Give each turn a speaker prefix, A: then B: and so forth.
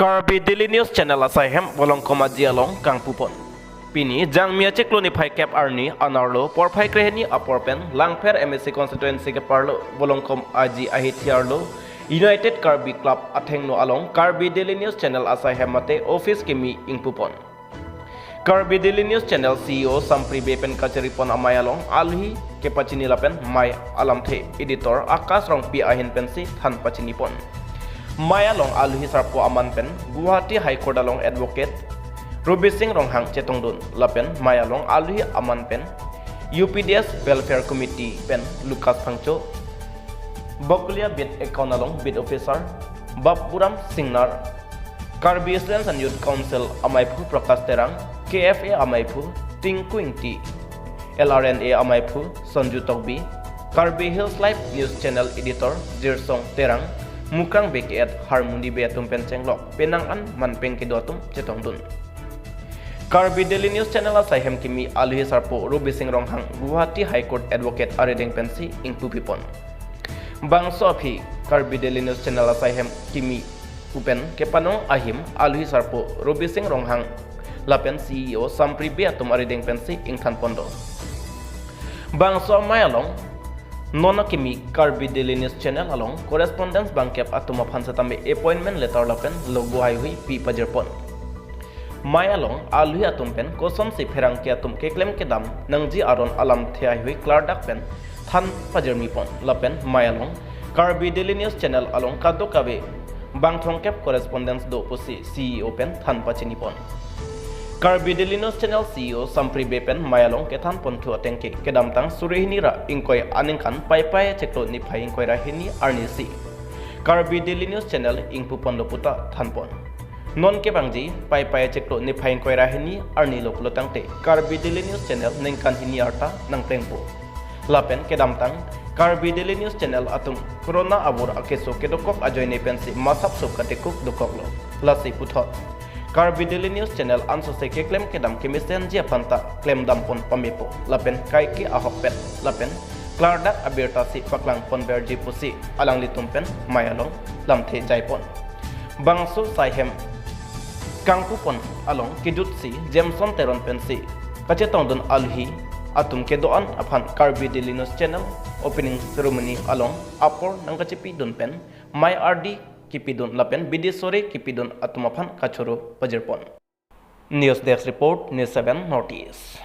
A: Karbi Daily News Channel asai volongkom along kangpu pon. Pini jang mia ceklo ni phai cap arni anarlo por phai krehni aporpen langfer MSC constituency ke parlo volongkom aji ahitiarlo United Karbi Club athengno along Karbi Daily News Channel asai mate office kimi ingpupon. Karbi Daily News Channel CEO Sampri Bepen Kachari pon amai along alhi ke pachini lapen mai alam the editor akas rong pi ahin pensi than pachini pon. Maya long alhi sarpo aman pen Guwahati High Court along advocate Ruby Singh Ronghang Chetongdun lapen Maya long alhi aman pen UPDS Welfare Committee pen Lucas Pangcho Bokulia bid account along bid officer Babburam Singnar Karbi Students and Youth Council Amaipu Prakash Terang KFA Amaipu Tinku Ingti LRNA Amaipu Sanju Togbi Karbi Hills Live News Channel Editor Jirsong Terang Mukrang beki at harmoni beatum pencenglok penangan manpeng kedotum cetongdun. Karbi Daily News Channel asai kimi alhi sarpo Ruby Singh Ronghang Guwahati High Court advocate aredeng pensi ingpu pipon. Bangso aphi Karbi Daily News Channel asai kimi upen kepanong ahim alhi sarpo Ruby Singh Ronghang lapen CEO Sampri beatum aredeng pensi ingthan pondo. Bangso mayalong Nona kimi Karbi Daily News Channel along correspondence bangkep atuma phansatame appointment letter lapen logo hui pi pajerpon. Maya long alhui atum pen kosom si pherang ke atum ke claim ke dam nangji aron alam thai hui clardak pen than pajermi pon lapen Maya long Karbi Daily News Channel along kado kabe bangthong kep correspondence do posi CEO pen than pachini pon. Karbi Daily News Channel CEO Sampri Bepen Mayalong kethan pontu atengke kedamtang surehinira ingkoi aningkan pai ceklo ni phai ingkoi rahini arnisi. Karbi Daily News Channel ingpu pondo puta thanpon. Non ke bangji pai ceklo ni phai ingkoi rahini arni loklo tangte Karbi Daily News Channel nengkan hini arta nang tengpo. Lapen kedamtang Karbi Daily News Channel atum corona abur akeso kedokok ajoine pensi masap sop katekuk dokoklo. Lasi puthot Karbi Daily News Channel anso se ke claim kedam ke mesen jia panta claim dam pon pamepo lapen kai ke ahok pet lapen clardak aberta si paklang pon berji pusi alang litumpen mayalong lamthe jaipon bangso saihem kangpu pon along kidut si Jameson teron pensi kachetong don alhi atum ke doan aphan Karbi Daily News Channel opening ceremony along apor nang kachepi don pen my RD Kipidun lapen bidisore kipidun atumaphan kachoro pajerpon. News Desk Report News 7 Notice.